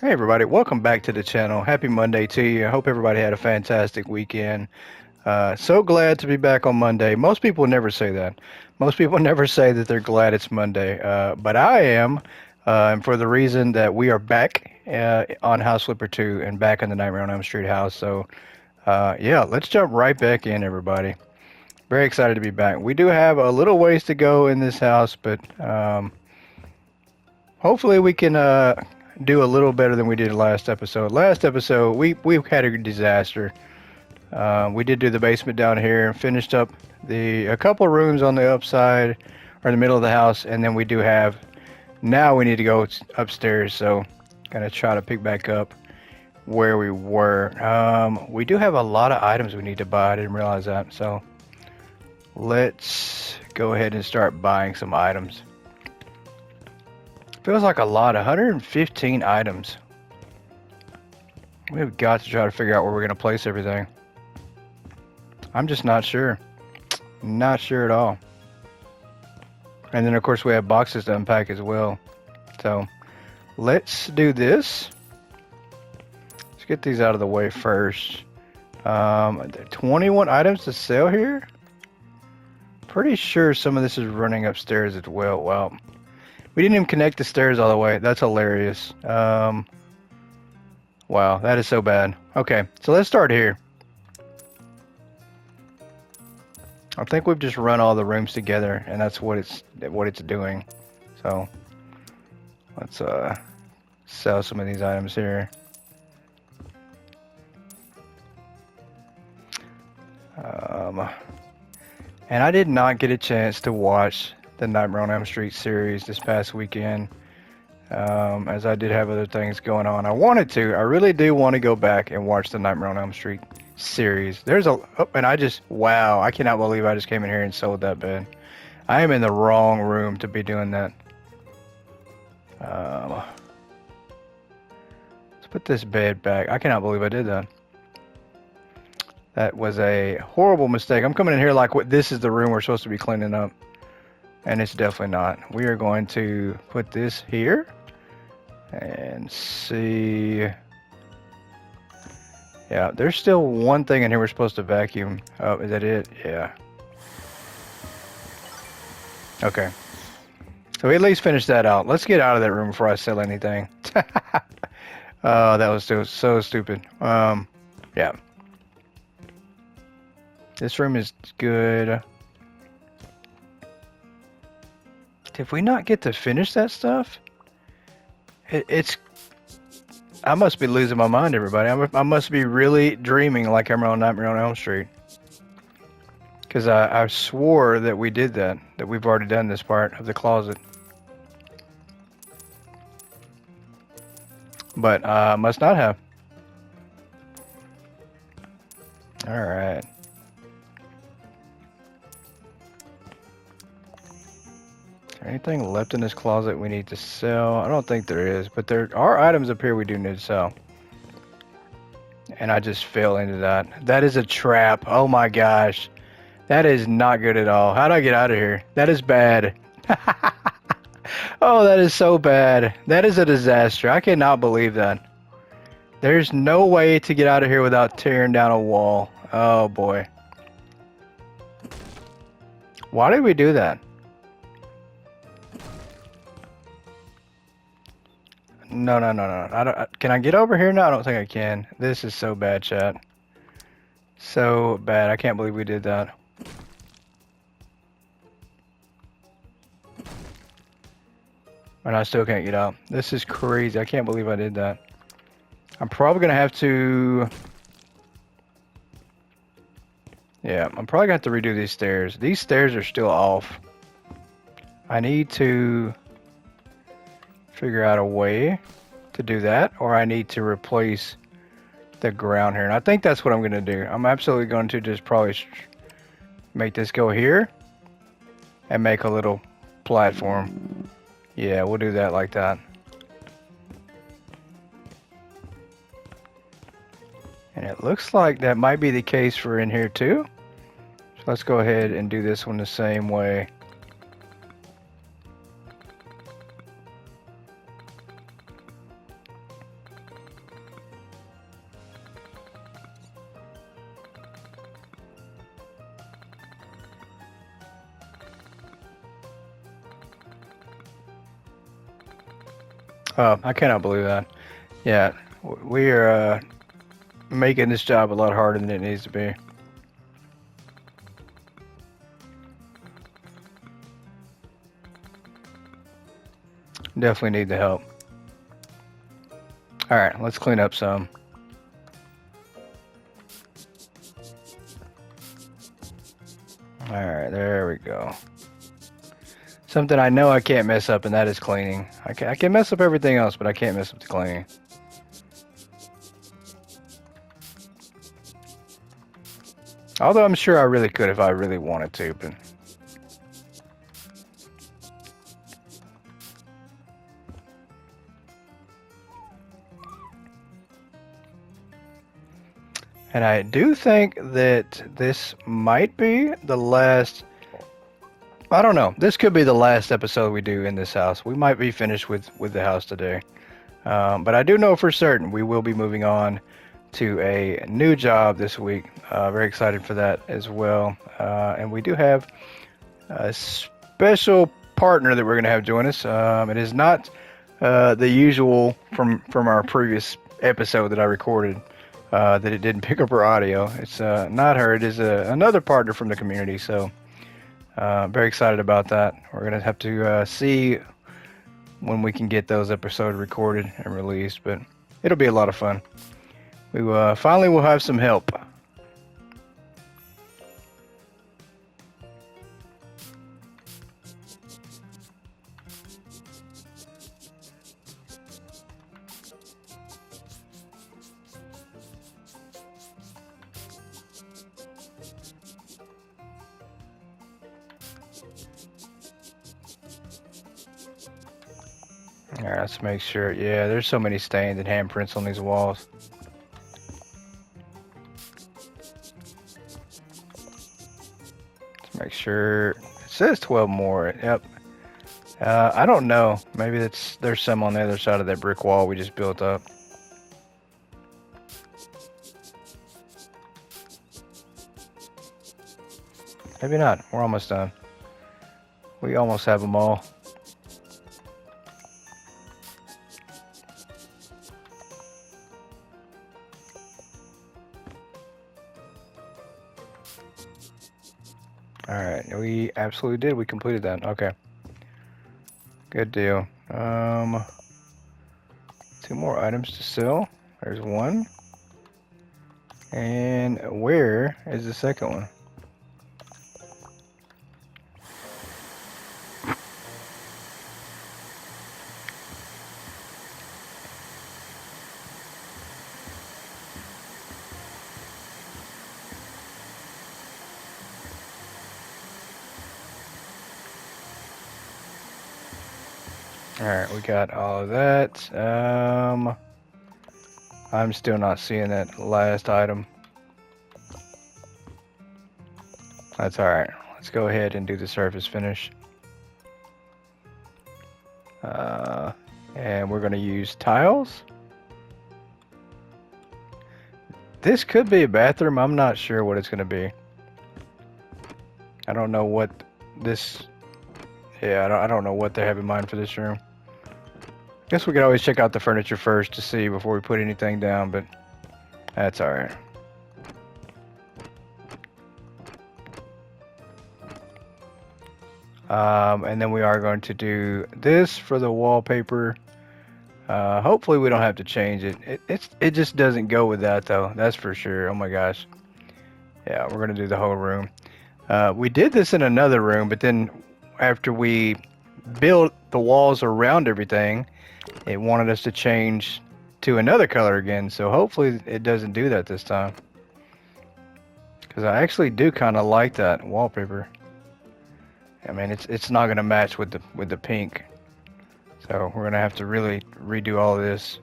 Hey everybody, welcome back to the channel. Happy Monday to you. I hope everybody had a fantastic weekend. So glad to be back on Monday. Most people never say that. Most people never say that they're glad it's Monday. But I am, and for the reason that we are back on House Flipper 2 and back in the Nightmare on Elm Street house. So yeah, let's jump right back in, everybody. Very excited to be back. We do have a little ways to go in this house, but hopefully we can do a little better than we did last episode. Last episode we had a disaster. We did do the basement down here and finished up a couple rooms on the upside or in the middle of the house, and then we do have now we need to go upstairs. So gonna try to pick back up where we were. We do have a lot of items we need to buy. I didn't realize that. So let's go ahead and start buying some items. Feels like a lot, 115 items. We've got to try to figure out where we're going to place everything. I'm just not sure. Not sure at all. And then of course we have boxes to unpack as well. So let's do this. Let's get these out of the way first. 21 items to sell here. Pretty sure some of this is running upstairs as well. Wow. We didn't even connect the stairs all the way. That's hilarious. Wow, that is so bad. Okay, so let's start here. I think we've just run all the rooms together, and that's what it's doing. So let's sell some of these items here. And I did not get a chance to watch the Nightmare on Elm Street series this past weekend, as I did have other things going on. I wanted to. I really do want to go back and watch the Nightmare on Elm Street series. Wow, I cannot believe I just came in here and sold that bed. I am in the wrong room to be doing that. Let's put this bed back. I cannot believe I did that. That was a horrible mistake. I'm coming in here like this is the room we're supposed to be cleaning up. And it's definitely not. We are going to put this here and see. Yeah, there's still one thing in here we're supposed to vacuum. Oh, is that it? Yeah. Okay. So we at least finished that out. Let's get out of that room before I sell anything. Oh, that was so stupid. Yeah. This room is good. Did we not get to finish that stuff? I must be losing my mind, everybody. I must be really dreaming like I'm on Nightmare on Elm Street. Because I swore that we did that we've already done this part of the closet. But must not have. Alright. Anything left in this closet we need to sell? I don't think there is, but there are items up here we do need to sell. And I just fell into that. That is a trap. Oh my gosh. That is not good at all. How do I get out of here? That is bad. Oh, that is so bad. That is a disaster. I cannot believe that. There's no way to get out of here without tearing down a wall. Oh boy. Why did we do that? No. Can I get over here? No, I don't think I can. This is so bad, chat. So bad. I can't believe we did that. And I still can't get out. This is crazy. I can't believe I did that. I'm probably going to have to... Yeah, I'm probably going to have to redo these stairs. These stairs are still off. I need to figure out a way to do that, or I need to replace the ground here. And I think that's what I'm going to do. I'm absolutely going to just probably make this go here and make a little platform. Yeah, we'll do that like that. And it looks like that might be the case for in here too. So let's go ahead and do this one the same way. Oh, I cannot believe that. Yeah, we are making this job a lot harder than it needs to be. Definitely need the help. All right, let's clean up some. All right, there we go. Something I know I can't mess up, and that is cleaning. I can mess up everything else, but I can't mess up the cleaning. Although I'm sure I really could if I really wanted to, but... And I do think that this might be the last... I don't know. This could be the last episode we do in this house. We might be finished with the house today. But I do know for certain we will be moving on to a new job this week. Very excited for that as well. And we do have a special partner that we're going to have join us. It is not the usual from our previous episode that I recorded that it didn't pick up her audio. It's not her. It is another partner from the community. So very excited about that. We're going to have to see when we can get those episodes recorded and released, but it'll be a lot of fun. We finally will have some help. All right, let's make sure. Yeah, there's so many stains and handprints on these walls. Let's make sure. It says 12 more. Yep. I don't know. Maybe there's some on the other side of that brick wall we just built up. Maybe not. We're almost done. We almost have them all. Alright, we absolutely did. We completed that. Okay. Good deal. 2 more items to sell. There's one. And where is the second one? Alright, we got all of that. I'm still not seeing that last item. That's alright. Let's go ahead and do the surface finish. And we're going to use tiles. This could be a bathroom. I'm not sure what it's going to be. I don't know what this... Yeah, I don't know what they have in mind for this room. Guess we could always check out the furniture first to see before we put anything down, but that's alright. And then we are going to do this for the wallpaper. Hopefully we don't have to change it. It just doesn't go with that though. That's for sure. Oh my gosh. Yeah, we're going to do the whole room. We did this in another room, but then after we built the walls around everything, it wanted us to change to another color again. So hopefully it doesn't do that this time. Because I actually do kind of like that wallpaper. I mean, it's not going to match with the pink. So we're going to have to really redo all of this.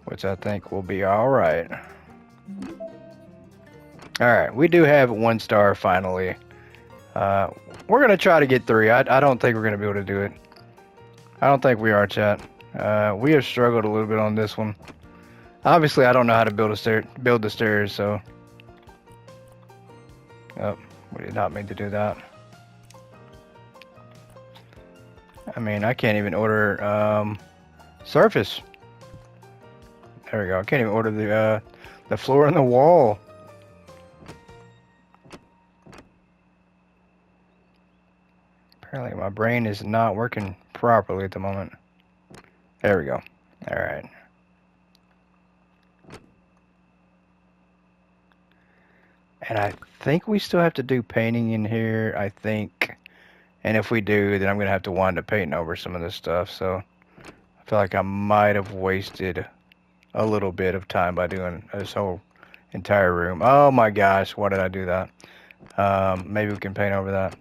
Which I think will be alright. Alright, we do have 1 star finally. We're going to try to get 3. I don't think we're going to be able to do it. I don't think we are, chat. We have struggled a little bit on this one. Obviously, I don't know how to build the stairs, so... Oh, We did not mean to do that. I mean, I can't even order surface. There we go. I can't even order the floor and the wall. Apparently my brain is not working properly at the moment. There we go. All right. And I think we still have to do painting in here, I think. And if we do, then I'm going to have to wind up painting over some of this stuff. So I feel like I might have wasted a little bit of time by doing this whole entire room. Oh my gosh, why did I do that? Maybe we can paint over that.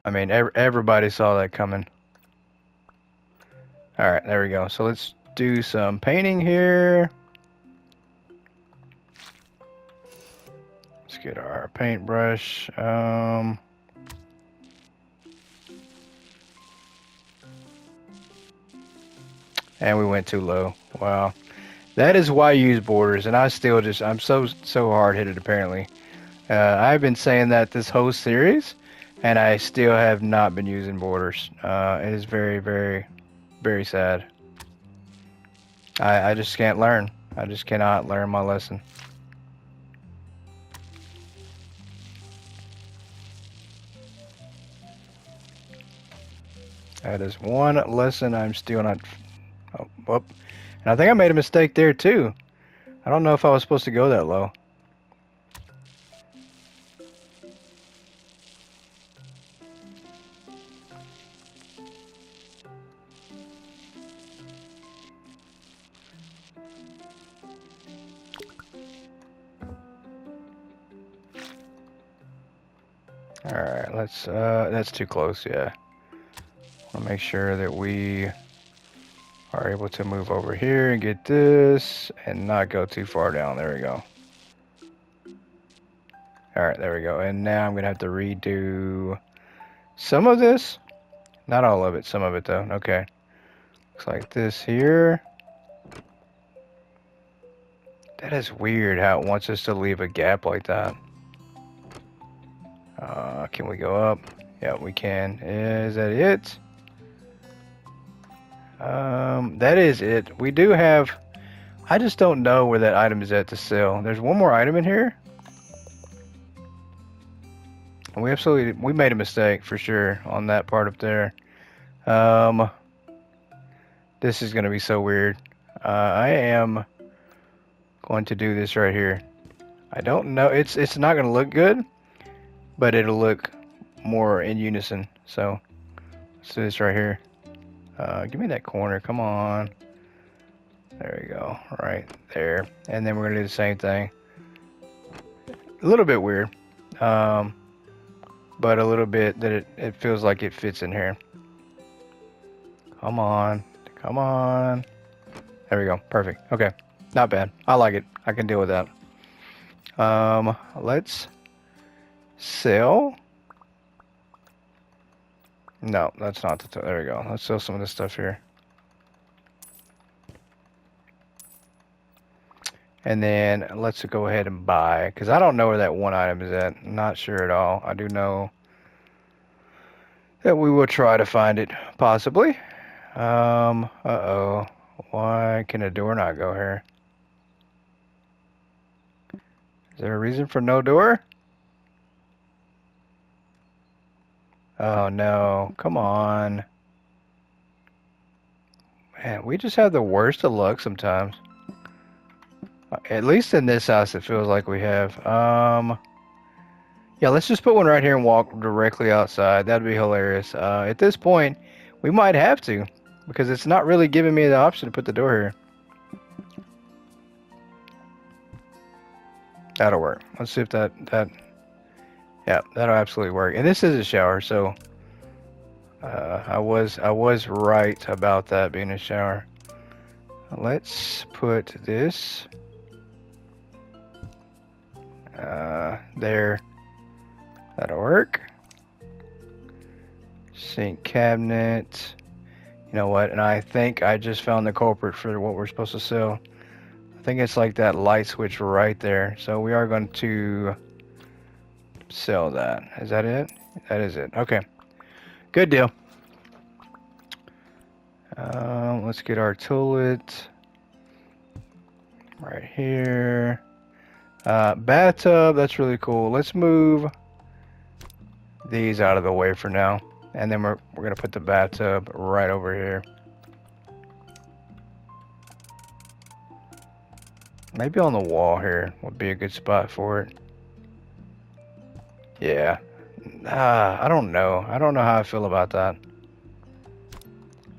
I mean, everybody saw that coming. All right, there we go. So let's do some painting here. Let's get our paintbrush. And we went too low. Wow. That is why I use borders, and I'm so hard-headed apparently. I've been saying that this whole series, and I still have not been using borders. It is very, very, very sad. I just can't learn. I just cannot learn my lesson. That is one lesson I'm still not... Oh, whoop. And I think I made a mistake there too. I don't know if I was supposed to go that low. Alright, that's too close, yeah. I'll make sure that we are able to move over here and get this and not go too far down. There we go. Alright, there we go. And now I'm going to have to redo some of this. Not all of it, some of it though. Okay. Looks like this here. That is weird how it wants us to leave a gap like that. Can we go up? Yeah, we can. Is that it? That is it. We do have... I just don't know where that item is at to sell. There's one more item in here. We made a mistake for sure on that part up there. This is going to be so weird. I am going to do this right here. I don't know. It's not going to look good, but it'll look more in unison. So let's do this right here. Give me that corner. Come on. There we go. Right there. And then we're going to do the same thing. A little bit weird. But a little bit that it feels like it fits in here. Come on. Come on. There we go. Perfect. Okay. Not bad. I like it. I can deal with that. Let's sell. No, that's not the... There we go. Let's sell some of this stuff here. And then let's go ahead and buy, because I don't know where that one item is at. Not sure at all. I do know that we will try to find it, possibly. Uh-oh. Why can a door not go here? Is there a reason for no door? Oh no, come on. Man, we just have the worst of luck sometimes. At least in this house it feels like we have. Yeah, let's just put one right here and walk directly outside. That'd be hilarious. At this point, we might have to, because it's not really giving me the option to put the door here. That'll work. Let's see if that yeah, that'll absolutely work. And this is a shower, so I was right about that being a shower. Let's put this there. That'll work. Sink cabinet. You know what? And I think I just found the culprit for what we're supposed to sell. I think it's like that light switch right there. So we are going to sell that. Is that it? That is it. Okay. Good deal. Let's get our toilet right here. Bathtub, that's really cool. Let's move these out of the way for now. And then we're going to put the bathtub right over here. Maybe on the wall here would be a good spot for it. Yeah. I don't know. I don't know how I feel about that.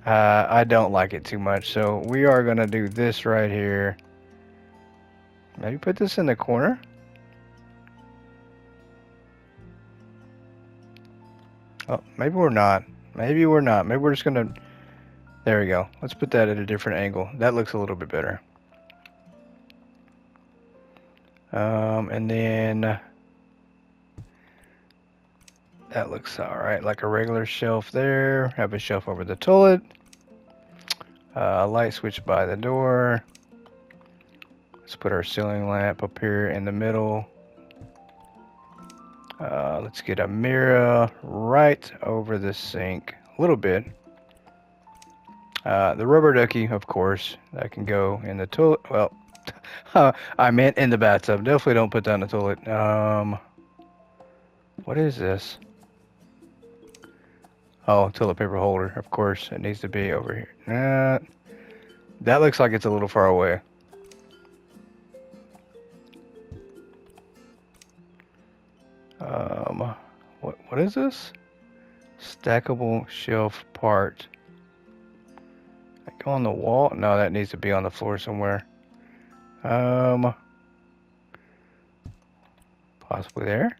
I don't like it too much. So we are going to do this right here. Maybe put this in the corner. Oh, maybe we're not. Maybe we're not. Maybe we're just going to... There we go. Let's put that at a different angle. That looks a little bit better. And then... That looks alright, like a regular shelf there. Have a shelf over the toilet. Light switch by the door. Let's put our ceiling lamp up here in the middle. Let's get a mirror right over the sink. A little bit. The rubber ducky, of course, that can go in the toilet. Well, I meant in the bathtub. Definitely don't put that in the toilet. What is this? Oh, toilet paper holder. Of course, it needs to be over here. That looks like it's a little far away. What is this? Stackable shelf part. Go on the wall? No, that needs to be on the floor somewhere. Possibly there.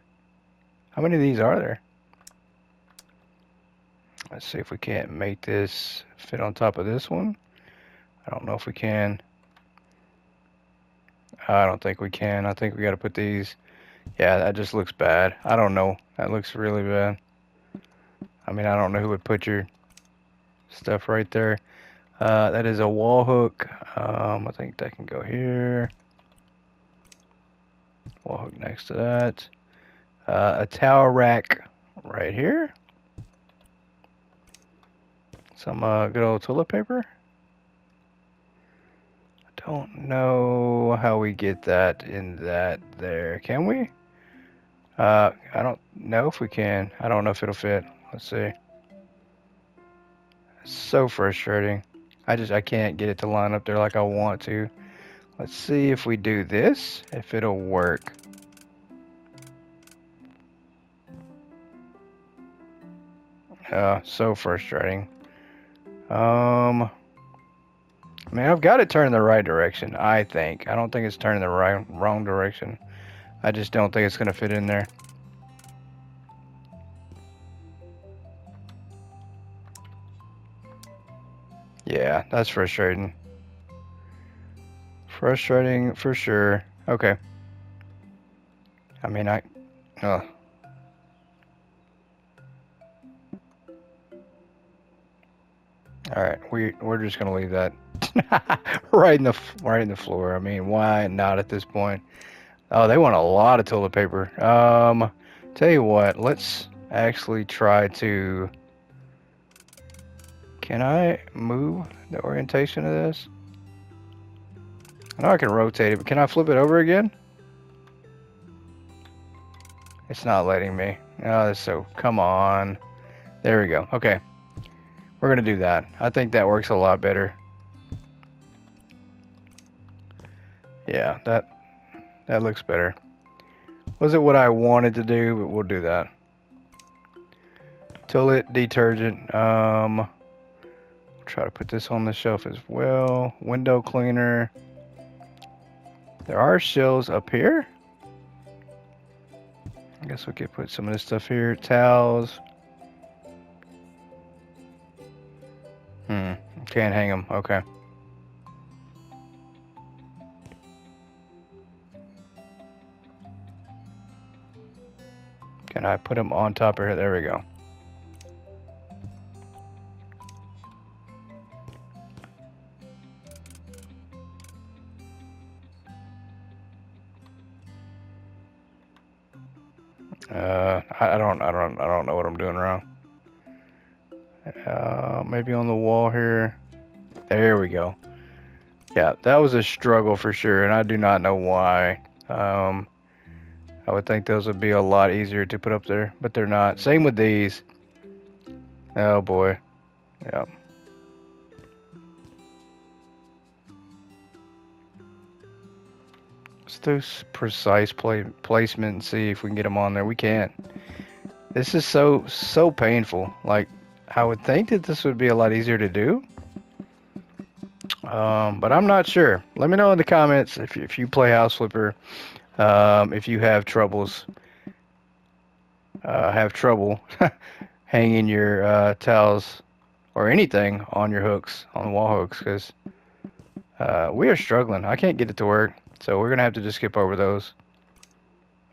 How many of these are there? Let's see if we can't make this fit on top of this one. I don't know if we can. I don't think we can. I think we got to put these. Yeah, that just looks bad. I don't know. That looks really bad. I mean, I don't know who would put your stuff right there. That is a wall hook. I think that can go here. Wall hook next to that. A towel rack right here. Some good old toilet paper. I don't know how we get that in that there. Can we? I don't know if we can. I don't know if it'll fit. Let's see. It's so frustrating. I can't get it to line up there like I want to. Let's see if we do this, if it'll work. So frustrating. I mean, I've got it turned in the right direction, I think. I don't think it's turning the wrong direction. I just don't think it's going to fit in there. Yeah, that's frustrating. Frustrating for sure. Okay. I mean, all right, we're just gonna leave that right in the floor. I mean, why not at this point? Oh, they want a lot of toilet paper. Tell you what, let's actually try to. Can I move the orientation of this? I know I can rotate it, but can I flip it over again? It's not letting me. Oh, so come on. There we go. Okay. We're going to do that. I think that works a lot better. Yeah, that looks better. Wasn't what I wanted to do, but we'll do that. Toilet detergent. Try to put this on the shelf as well. Window cleaner. There are shelves up here. I guess we could put some of this stuff here. Towels. Can't hang them. Okay. Can I put them on top of here? There we go. I don't know what I'm doing wrong. Maybe on the wall here. There we go. Yeah, that was a struggle for sure, and I do not know why. I would think those would be a lot easier to put up there, but they're not. Same with these. Oh boy. Yeah. Let's do precise placement and see if we can get them on there. We can't. This is so painful. Like, I would think that this would be a lot easier to do. But I'm not sure. Let me know in the comments if you play House Flipper, if you have trouble hanging your towels or anything on your hooks, on the wall hooks, because we are struggling. I can't get it to work, so we're gonna have to just skip over those,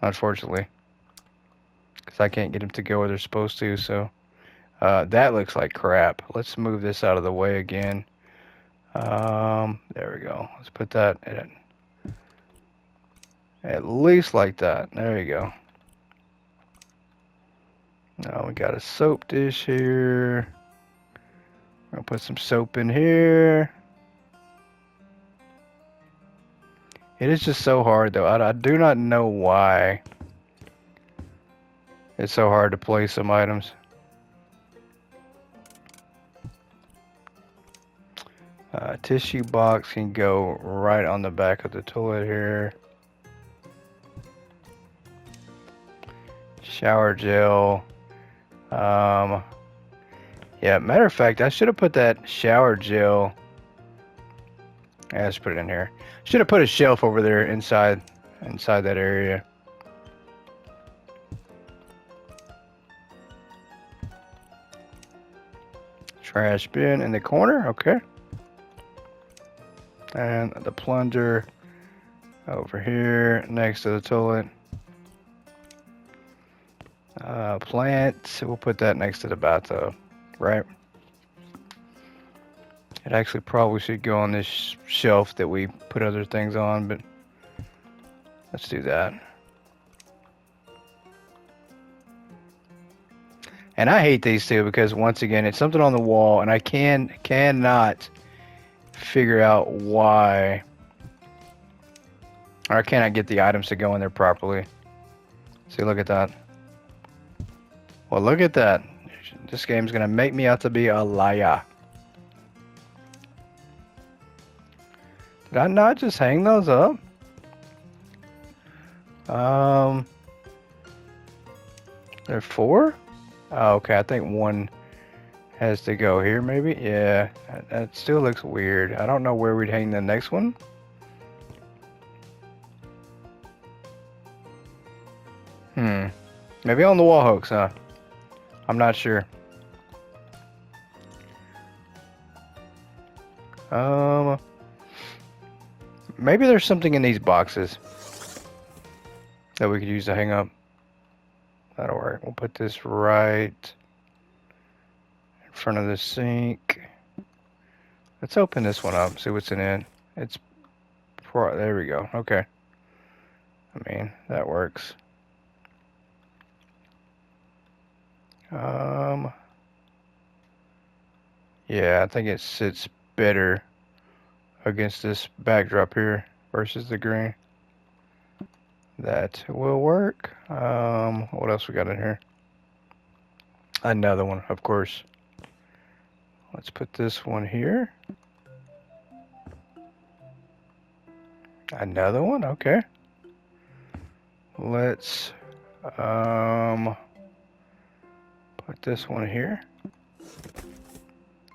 unfortunately, because I can't get them to go where they're supposed to. So that looks like crap. Let's move this out of the way again. There we go. Let's put that at least like that. There you go. Now we got a soap dish here. We're gonna put some soap in here. It is just so hard though. I do not know why it's so hard to place some items. Tissue box can go right on the back of the toilet here. Shower gel. Yeah, matter of fact, I should have put that shower gel. Yeah, let's put it in here. Should have put a shelf over there inside that area. Trash bin in the corner, okay. And the plunger over here next to the toilet. Plant, we'll put that next to the bathtub, right? It actually probably should go on this shelf that we put other things on, but let's do that. And I hate these two because once again, it's something on the wall, and I cannot figure out why, or I cannot get the items to go in there properly. See, look at that. Well, look at that. This game's gonna make me out to be a liar. Did I not just hang those up? There are 4? Oh, okay, I think one has to go here, maybe? Yeah, that still looks weird. I don't know where we'd hang the next one. Maybe on the wall hooks, huh? I'm not sure. Maybe there's something in these boxes that we could use to hang up. That'll work. We'll put this right in front of the sink. Let's open this one up, see what's in it. There we go. Okay. I mean, that works. Yeah, I think it sits better against this backdrop here versus the green. That will work. What else we got in here? Another one, of course. Let's put this one here. Another one, okay. Let's put this one here.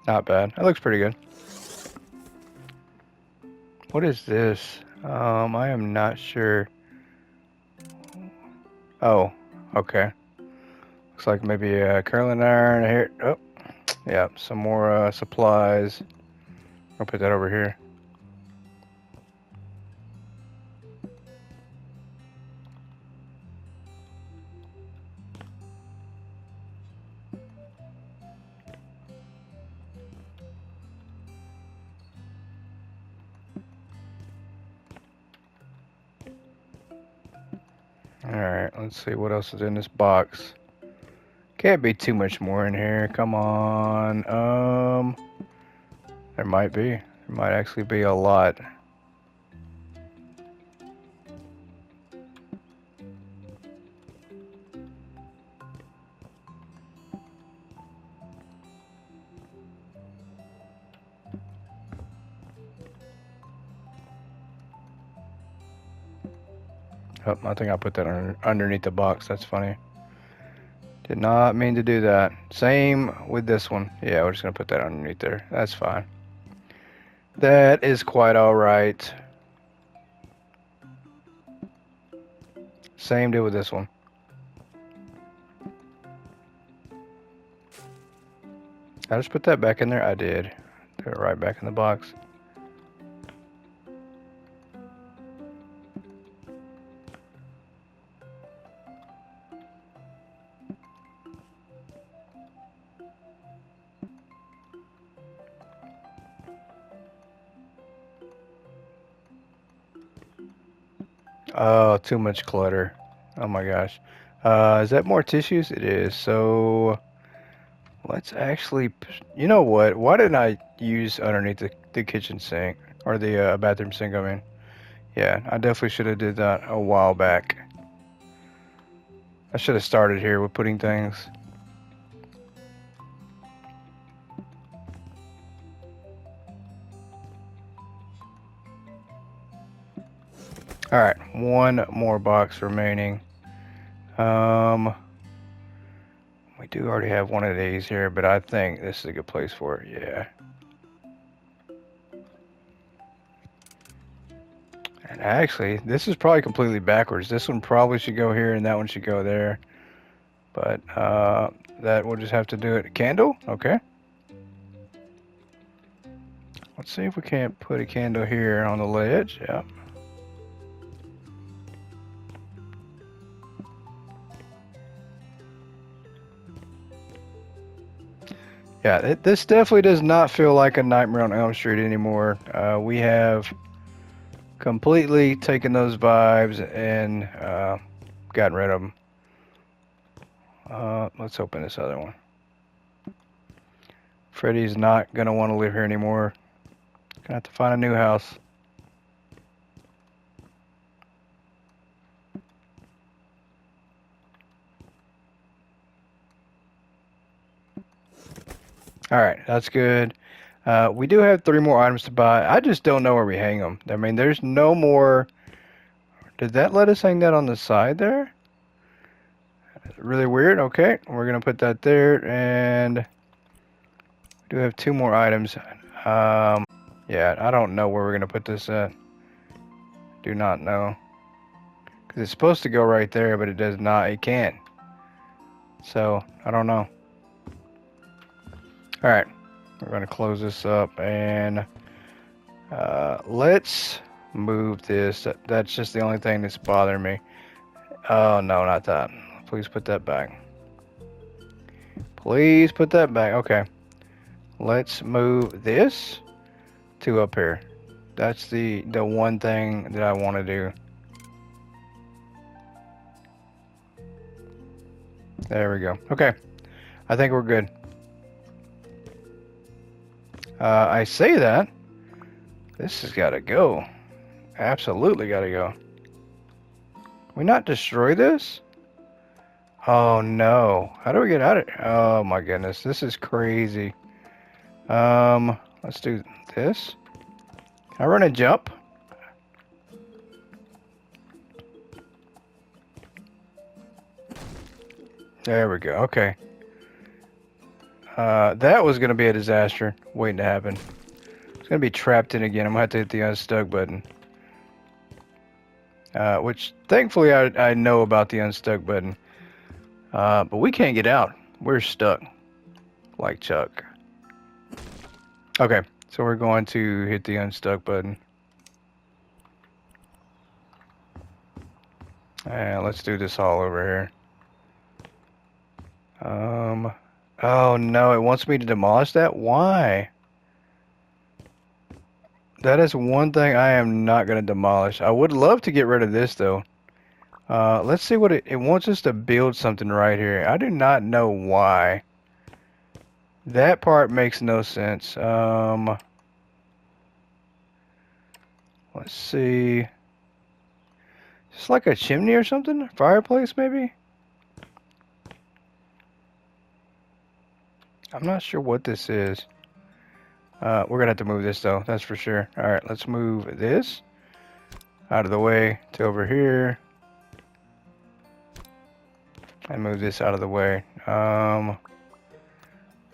Not bad. That looks pretty good. What is this? I am not sure. Oh, okay. Looks like maybe a curling iron here. Oh, yeah, some more supplies. I'll put that over here. Alright, let's see what else is in this box. Can't be too much more in here. Come on. There might be. There might actually be a lot. Oh, I think I put that underneath the box. That's funny. Did not mean to do that. Same with this one. Yeah, we're just going to put that underneath there. That's fine. That is quite alright. Same deal with this one. I just put that back in there? I did. Threw it right back in the box. Oh, too much clutter. Oh my gosh. Is that more tissues? It is. So let's actually, you know what? Why didn't I use underneath the kitchen sink or the bathroom sink? I mean, yeah, I definitely should have did that a while back. I should have started here with putting things. All right, one more box remaining. We do already have one of these here, but I think this is a good place for it. Yeah. And actually, this is probably completely backwards. This one probably should go here, and that one should go there. But that we'll just have to do it. Candle? Okay. Let's see if we can't put a candle here on the ledge. Yeah. Yeah, this definitely does not feel like a Nightmare on Elm Street anymore. We have completely taken those vibes and gotten rid of them. Let's open this other one. Freddy's not going to want to live here anymore. Gonna have to find a new house. Alright, that's good. We do have 3 more items to buy. I just don't know where we hang them. I mean, there's no more. Did that let us hang that on the side there? Really weird. Okay, we're going to put that there. And we do have 2 more items. Yeah, I don't know where we're going to put this at. Do not know. Because it's supposed to go right there, but it does not. It can't. So, I don't know. Alright, we're going to close this up and let's move this. That's just the only thing that's bothering me. Oh, no, not that. Please put that back. Please put that back. Okay. Let's move this to up here. That's the one thing that I want to do. There we go. Okay. I think we're good. I say that. This has got to go. Absolutely got to go. We not destroy this? Oh no. How do we get out of here? Oh my goodness. This is crazy. Let's do this. Can I run a jump? There we go. Okay. That was going to be a disaster waiting to happen. It's going to be trapped in again. I'm going to have to hit the unstuck button. Which, thankfully, I know about the unstuck button. But we can't get out. We're stuck. Like Chuck. Okay, so we're going to hit the unstuck button. And let's do this all over here. Oh no, it wants me to demolish that? Why? That is one thing I am not going to demolish. I would love to get rid of this though. Let's see what it wants us to build something right here. I do not know why. That part makes no sense. Let's see. It's like a chimney or something? Fireplace, maybe? I'm not sure what this is. We're gonna have to move this though, that's for sure. Alright, let's move this out of the way to over here. And move this out of the way. And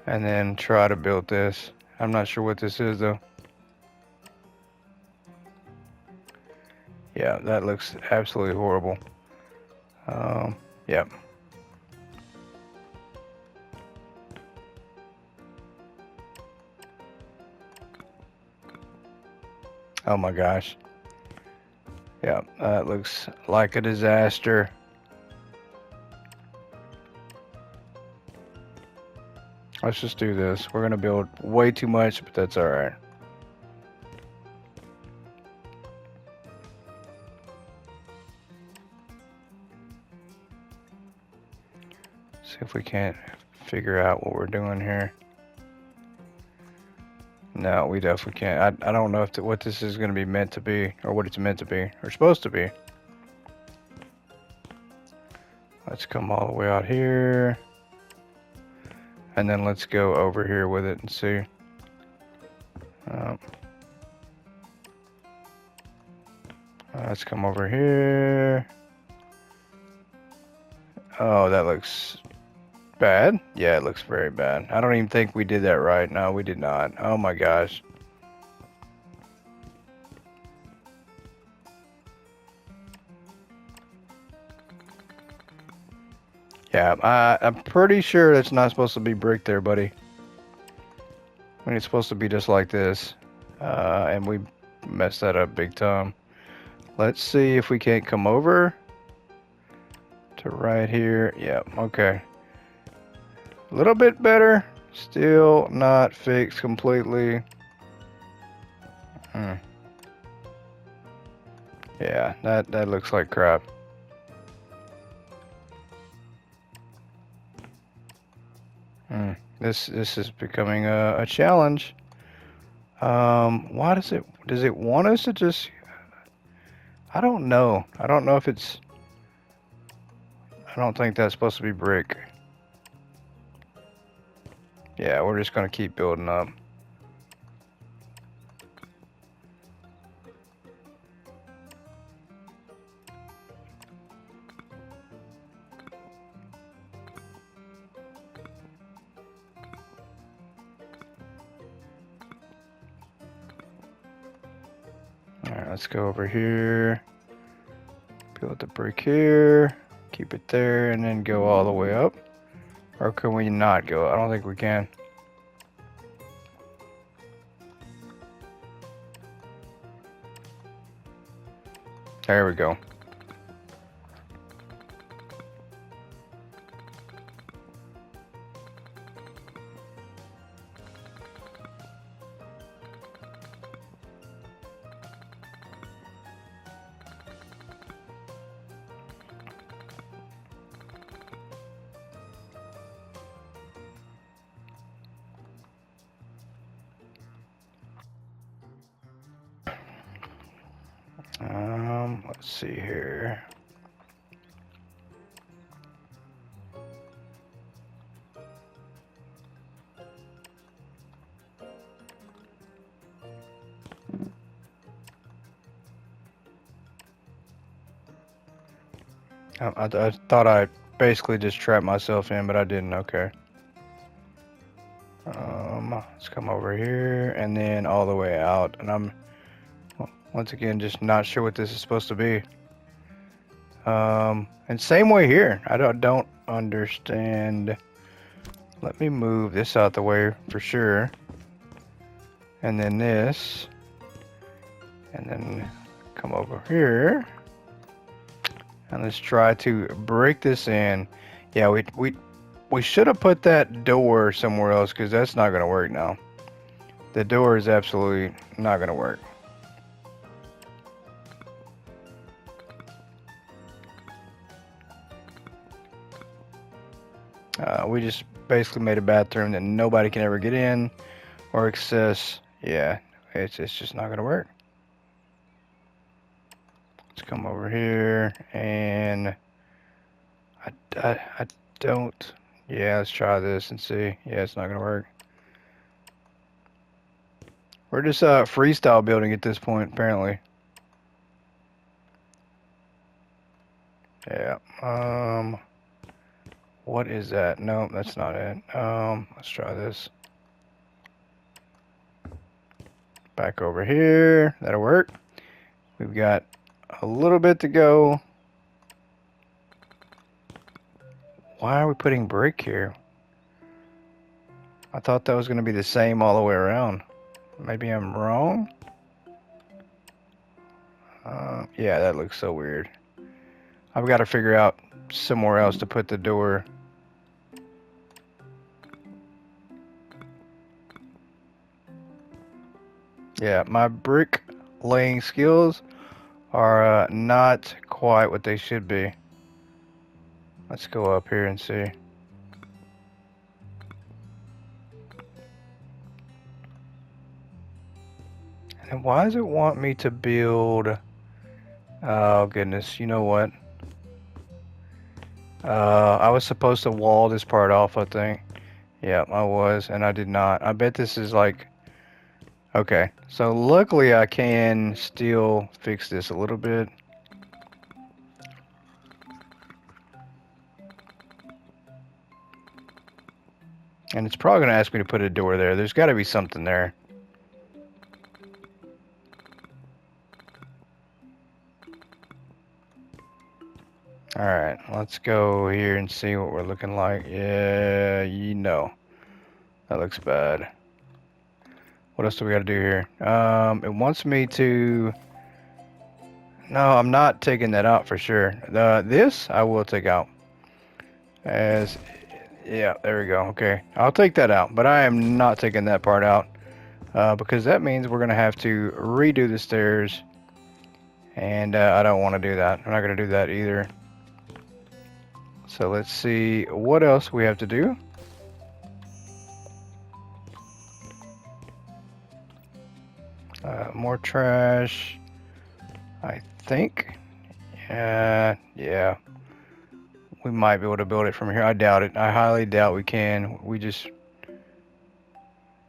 then try to build this. I'm not sure what this is though. Yeah, that looks absolutely horrible. Yep. Oh my gosh. Yeah, that looks like a disaster. Let's just do this. We're gonna build way too much, but that's alright. See if we can't figure out what we're doing here. No, we definitely can't. I don't know if what this is going to be meant to be, or what it's meant to be, or supposed to be. Let's come all the way out here. And then let's go over here with it and see. Let's come over here. Oh, that looks bad. Yeah, it looks very bad. I don't even think we did that right. No, we did not. Oh my gosh. Yeah, I'm pretty sure it's not supposed to be brick there, buddy. I mean, it's supposed to be just like this. And we messed that up big time. Let's see if we can't come over to right here. Yep, okay. A little bit better. Still not fixed completely. Yeah, that looks like crap. This is becoming a challenge. Why does it want us to just? I don't know. I don't know if it's. I don't think that's supposed to be brick. Yeah, we're just gonna keep building up. Alright, let's go over here. Build the brick here. Keep it there and then go all the way up. Or can we not go? I don't think we can. There we go. Let's see here. I thought I basically just trapped myself in, but I didn't. Okay. Let's come over here and then all the way out. And I'm once again just not sure what this is supposed to be. And same way here. I don't understand. Let me move this out the way for sure. And then this. And then come over here. And let's try to break this in. Yeah, we should have put that door somewhere else because that's not going to work now. The door is absolutely not going to work. We just basically made a bathroom that nobody can ever get in or access. Yeah, it's just not gonna work. Let's come over here and I don't. Yeah, let's try this and see. Yeah, it's not gonna work. We're just freestyle building at this point, apparently. Yeah. What is that? No, that's not it. Let's try this. Back over here. That'll work. We've got a little bit to go. Why are we putting brick here? I thought that was going to be the same all the way around. Maybe I'm wrong? Yeah, that looks so weird. I've got to figure out somewhere else to put the door. Yeah, my brick laying skills are not quite what they should be. Let's go up here and see. And why does it want me to build? Oh goodness, you know what? I was supposed to wall this part off, I think. Yeah, I was, and I did not. I bet this is like... Okay, so luckily I can still fix this a little bit. And it's probably going to ask me to put a door there. There's got to be something there. Alright, let's go here and see what we're looking like. Yeah, you know. That looks bad. What else do we got to do here? It wants me to... No, I'm not taking that out for sure. This, I will take out. As... Yeah, there we go. Okay, I'll take that out. But I am not taking that part out. Because that means we're going to have to redo the stairs. And I don't want to do that. I'm not going to do that either. So let's see what else we have to do. More trash, I think. Yeah, we might be able to build it from here. I doubt it. I highly doubt we can. We just,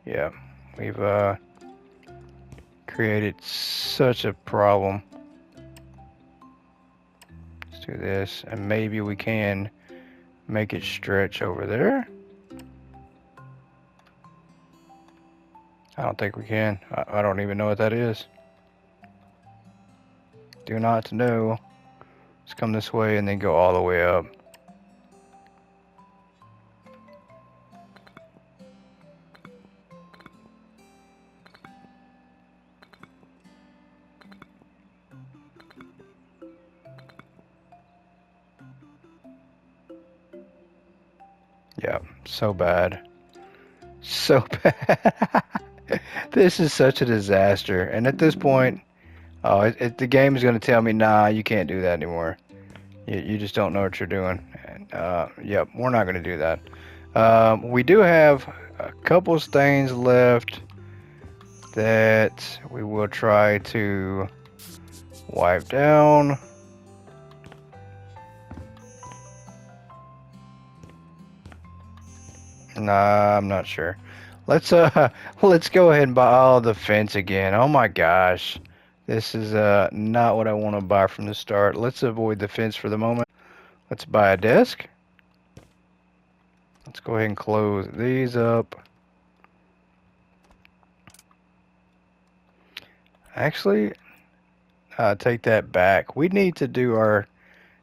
yeah, we've created such a problem. Let's do this, and maybe we can make it stretch over there. I don't think we can. I don't even know what that is. Do not know. Let's come this way and then go all the way up. Yeah, so bad. So bad. This is such a disaster. And at this point, the game is going to tell me, nah, you can't do that anymore. You just don't know what you're doing. And, yep, we're not going to do that. We do have a couple of stains left that we will try to wipe down. Nah, I'm not sure. Let's go ahead and buy the fence again. Oh my gosh. This is not what I want to buy from the start. Let's avoid the fence for the moment. Let's buy a desk. Let's go ahead and close these up. Actually, take that back. We need to do our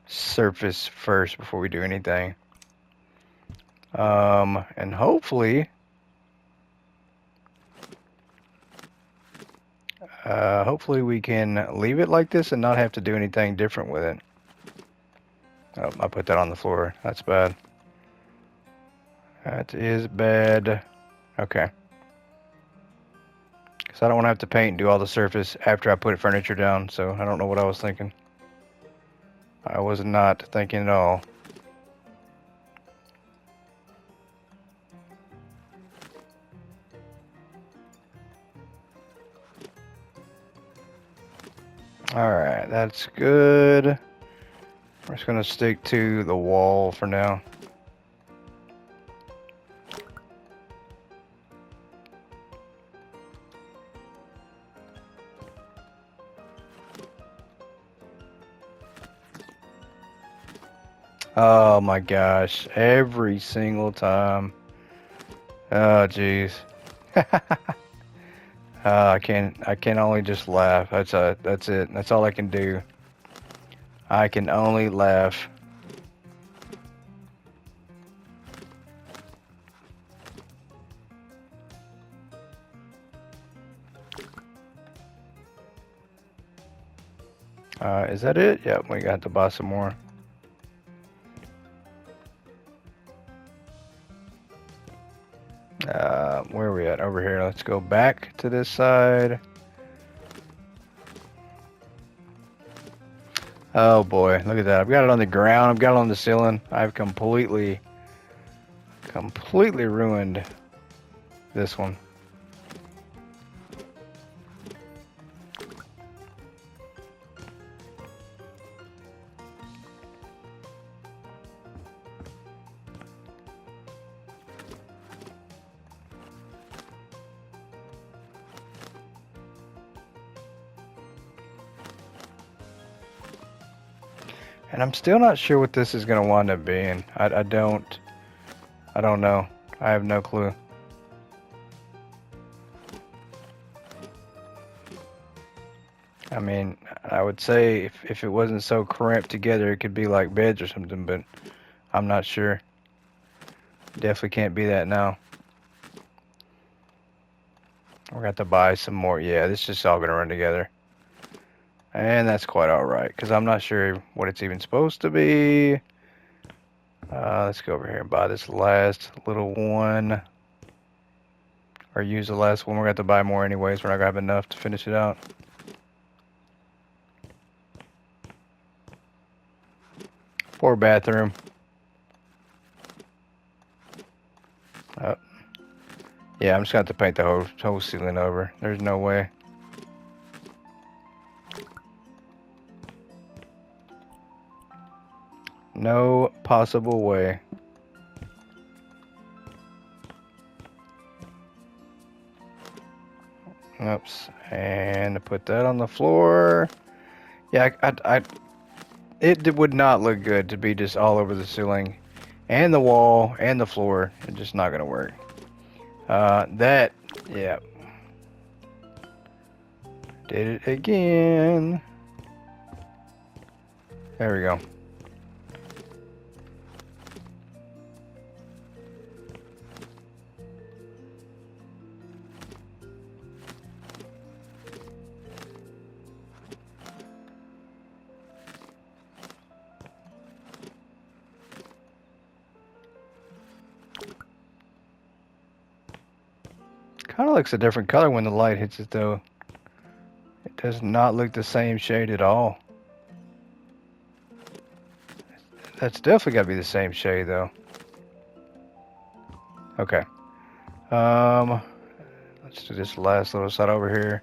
surface first before we do anything. And hopefully we can leave it like this and not have to do anything different with it. Oh, I put that on the floor. That's bad. That is bad. Okay. Because I don't want to have to paint and do all the surface after I put furniture down, so I don't know what I was thinking. I was not thinking at all. Alright, that's good. We're just gonna stick to the wall for now. Oh my gosh, every single time. Oh jeez. I can only just laugh. That's it. That's all I can do. I can only laugh. Is that it? Yep, we got to buy some more. Where are we at? Over here. Let's go back to this side. Oh boy, look at that. I've got it on the ground. I've got it on the ceiling. I've completely ruined this one. And I'm still not sure what this is going to wind up being. I don't know. I have no clue. I mean, I would say if it wasn't so cramped together, it could be like beds or something, but I'm not sure. Definitely can't be that now. We're going to have to buy some more. Yeah, this is just all going to run together. And that's quite alright, because I'm not sure what it's even supposed to be. Let's go over here and buy this last little one. Or use the last one. We're going to have to buy more anyways. We're not going to have enough to finish it out. Poor bathroom. Oh. Yeah, I'm just going to have to paint the whole ceiling over. There's no way. No possible way. Oops. And put that on the floor. Yeah, it would not look good to be just all over the ceiling and the wall and the floor. It's just not going to work. Yeah. Did it again. There we go. Kind of looks a different color when the light hits it though. It does not look the same shade at all. That's definitely got to be the same shade though. Okay. Let's do this last little side over here.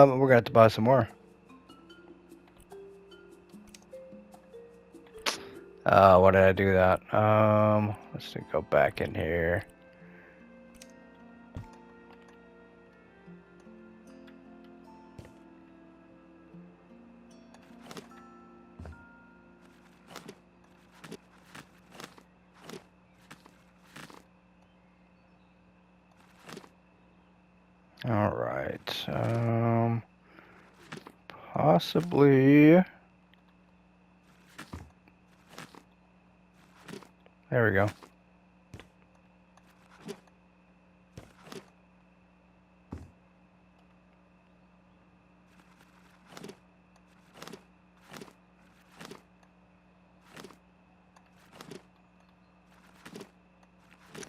We're gonna have to buy some more. Why did I do that? Let's go back in here. All right. Possibly. There we go.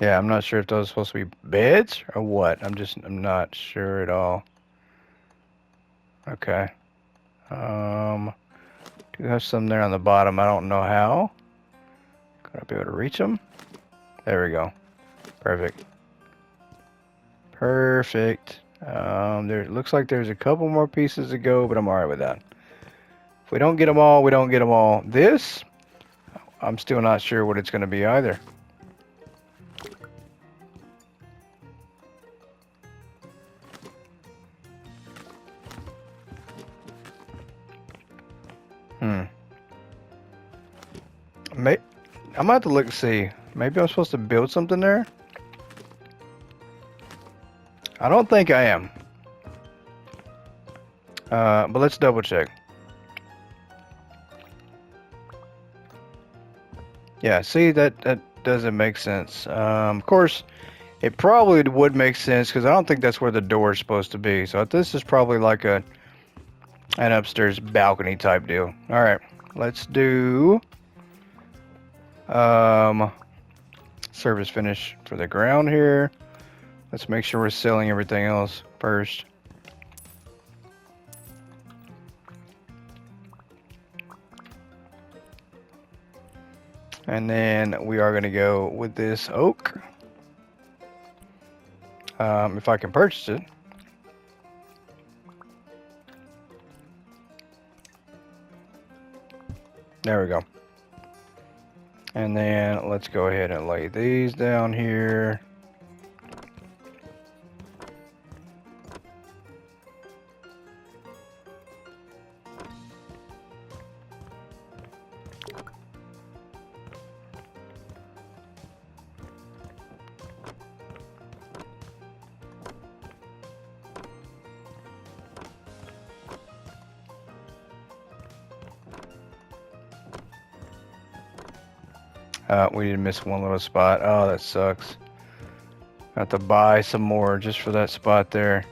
Yeah, I'm not sure if those are supposed to be beds or what. I'm not sure at all. Okay. Do have some there on the bottom. I don't know how. Could I be able to reach them? There we go. Perfect. Perfect. There looks like there's a couple more pieces to go, but I'm alright with that. If we don't get them all, we don't get them all. This, I'm still not sure what it's going to be either. I'm gonna have to look and see. Maybe I'm supposed to build something there? I don't think I am. But let's double check. Yeah, see, that doesn't make sense. Of course, it probably would make sense because I don't think that's where the door is supposed to be. So this is probably like an upstairs balcony type deal. All right, let's do service finish for the ground here. Let's make sure we're selling everything else first. And then we are going to go with this oak. If I can purchase it. There we go. And then let's go ahead and lay these down here. We did miss one little spot. Oh, that sucks. I have to buy some more just for that spot there.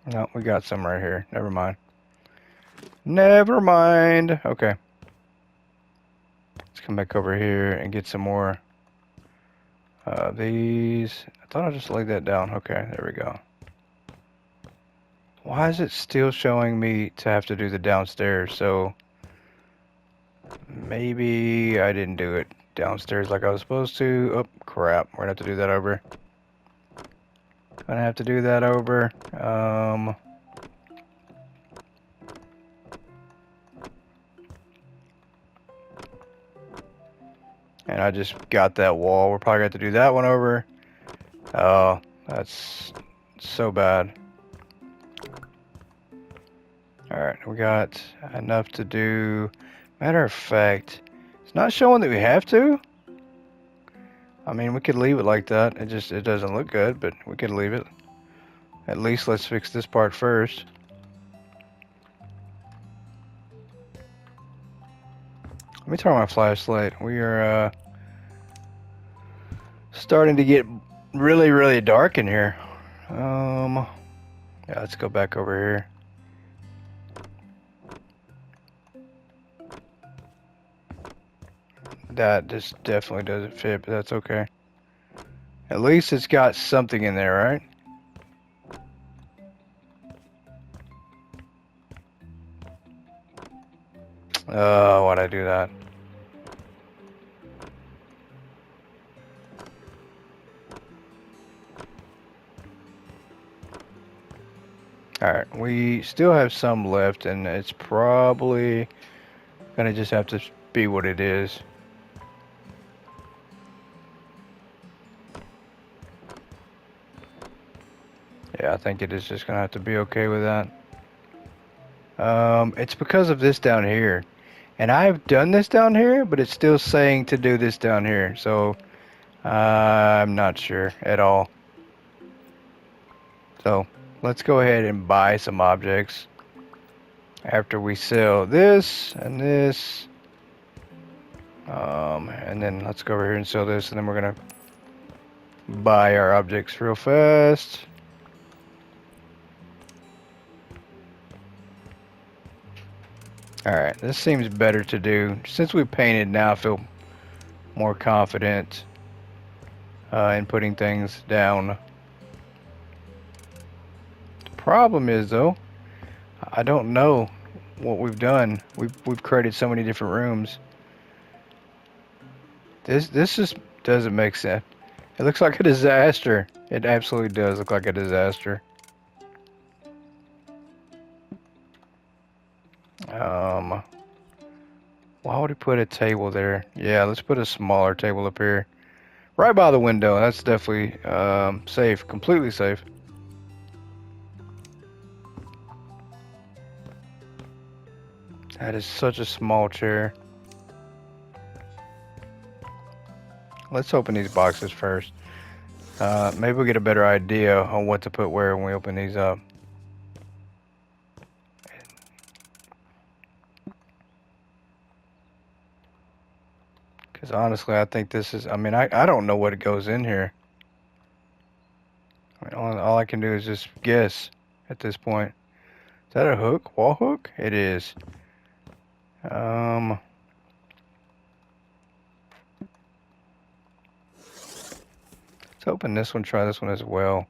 No, we got some right here. Never mind. Never mind. Okay. Let's come back over here and get some more these. I thought I just laid that down. Okay, there we go. Why is it still showing me to have to do the downstairs? So maybe I didn't do it downstairs like I was supposed to. Oh, crap. We're gonna have to do that over. Gonna have to do that over. And I just got that wall. We're probably gonna have to do that one over. Oh, that's so bad. Alright, we got enough to do. Matter of fact, it's not showing that we have to. I mean, we could leave it like that. It doesn't look good, but we could leave it. At least let's fix this part first. Let me turn on my flashlight. We are starting to get really, really dark in here. Yeah, let's go back over here. That just definitely doesn't fit, but that's okay. At least it's got something in there, right? Oh, why'd I do that? Alright, we still have some left, and it's probably gonna just have to be what it is. Yeah, I think it is just gonna have to be okay with that. It's because of this down here. And I've done this down here, but it's still saying to do this down here. So, I'm not sure at all. So, let's go ahead and buy some objects. After we sell this and this. And then let's go over here and sell this. And then we're going to buy our objects real fast. Alright, this seems better to do. Since we painted now, I feel more confident in putting things down. The problem is though, I don't know what we've done. We've created so many different rooms. This just doesn't make sense. It looks like a disaster. It absolutely does look like a disaster. Why would he put a table there? Yeah, let's put a smaller table up here. Right by the window. That's definitely safe. Completely safe. That is such a small chair. Let's open these boxes first. Maybe we'll get a better idea on what to put where when we open these up. Because honestly, I think this is, I mean, I don't know what goes in here. I mean, all I can do is just guess at this point. Is that a hook? Wall hook? It is. Let's open this one, try this one as well.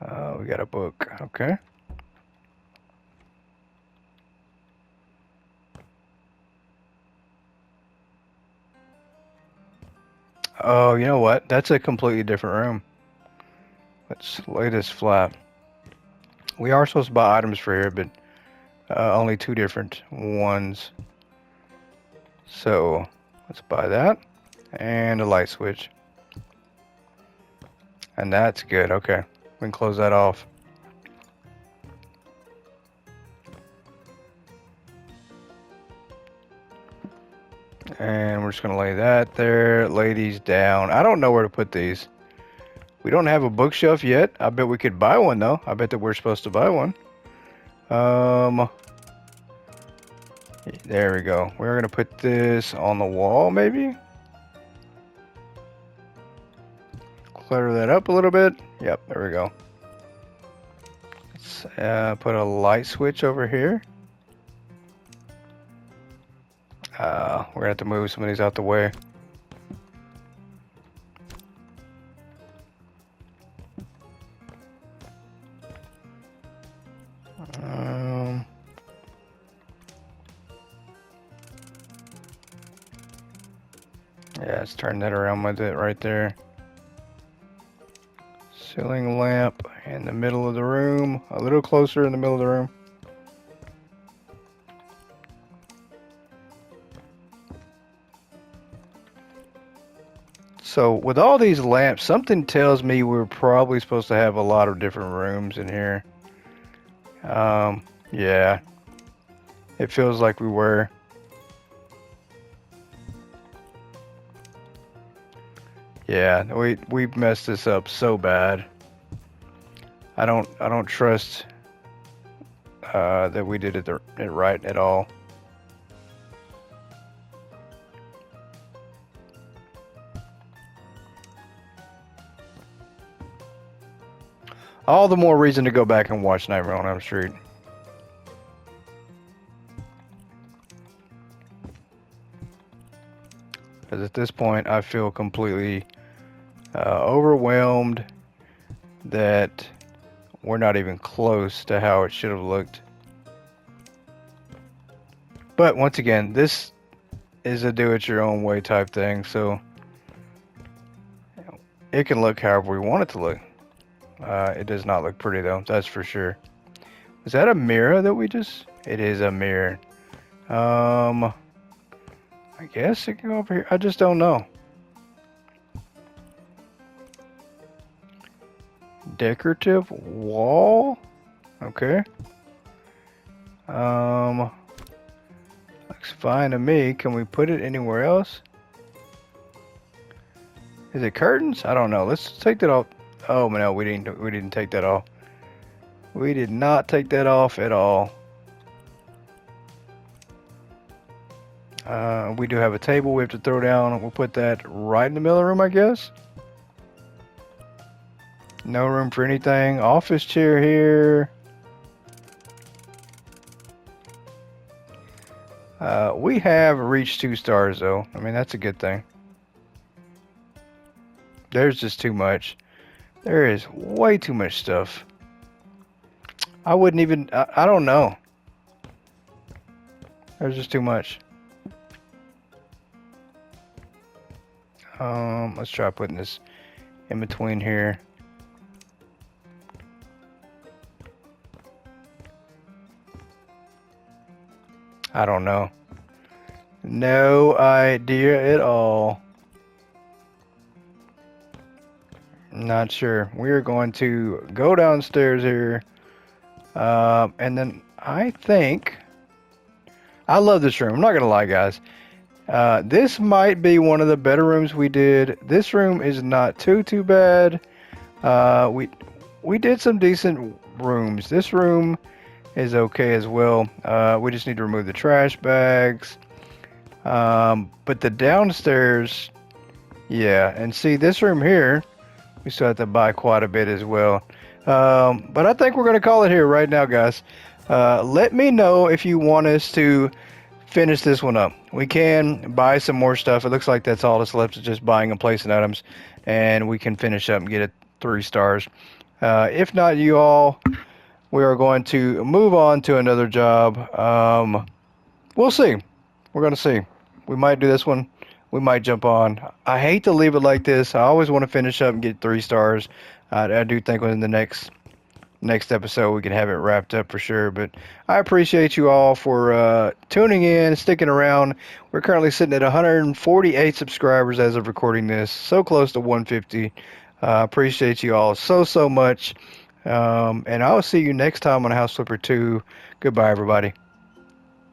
We got a book. Okay. Oh, you know what? That's a completely different room. Let's lay this flat. We are supposed to buy items for here, but only 2 different ones. So let's buy that and a light switch. And that's good. Okay. We can close that off. And we're just going to lay that there. Lay these down. I don't know where to put these. We don't have a bookshelf yet. I bet we could buy one, though. I bet that we're supposed to buy one. There we go. We're going to put this on the wall, maybe? Clutter that up a little bit. Yep, there we go. Let's put a light switch over here. We're going to have to move some of these out the way. Yeah, let's turn that around with it right there. Ceiling lamp in the middle of the room. A little closer in the middle of the room. So with all these lamps, something tells me we're probably supposed to have a lot of different rooms in here. Yeah. It feels like we were. Yeah, we messed this up so bad. I don't trust that we did it right at all. All the more reason to go back and watch Nightmare on Elm Street. Because at this point, I feel completely overwhelmed that we're not even close to how it should have looked. But once again, this is a do-it-your-own-way type thing, so it can look however we want it to look. It does not look pretty though, that's for sure. Is that a mirror that we just... It is a mirror. I guess it can go over here. I just don't know. Decorative wall? Okay. Looks fine to me. Can we put it anywhere else? Is it curtains? I don't know. Let's take that off. Oh no, we didn't take that off. We did not take that off at all. We do have a table we have to throw down. We'll put that right in the middle of the room, I guess. No room for anything. Office chair here. We have reached 2 stars though. I mean, that's a good thing. There's just too much. There is way too much stuff. I wouldn't even, I don't know. There's just too much. Let's try putting this in between here. I don't know. No idea at all. Not sure. We are going to go downstairs here. And then I think I love this room. I'm not gonna lie, guys. This might be one of the better rooms we did. This room is not too bad. We did some decent rooms. This room is okay as well. We just need to remove the trash bags. But the downstairs, yeah. And see, this room here, we still have to buy quite a bit as well. But I think we're going to call it here right now, guys. Let me know if you want us to finish this one up. We can buy some more stuff. It looks like that's all that's left is just buying and placing items. And we can finish up and get it 3 stars. If not, you all, we are going to move on to another job. We'll see. We're going to see. We might do this one. We might jump on. I hate to leave it like this. I always want to finish up and get 3 stars. I do think within the next episode we can have it wrapped up for sure. But I appreciate you all for tuning in, sticking around. We're currently sitting at 148 subscribers as of recording this. So close to 150. Appreciate you all so much. And I'll see you next time on House Flipper 2. Goodbye, everybody.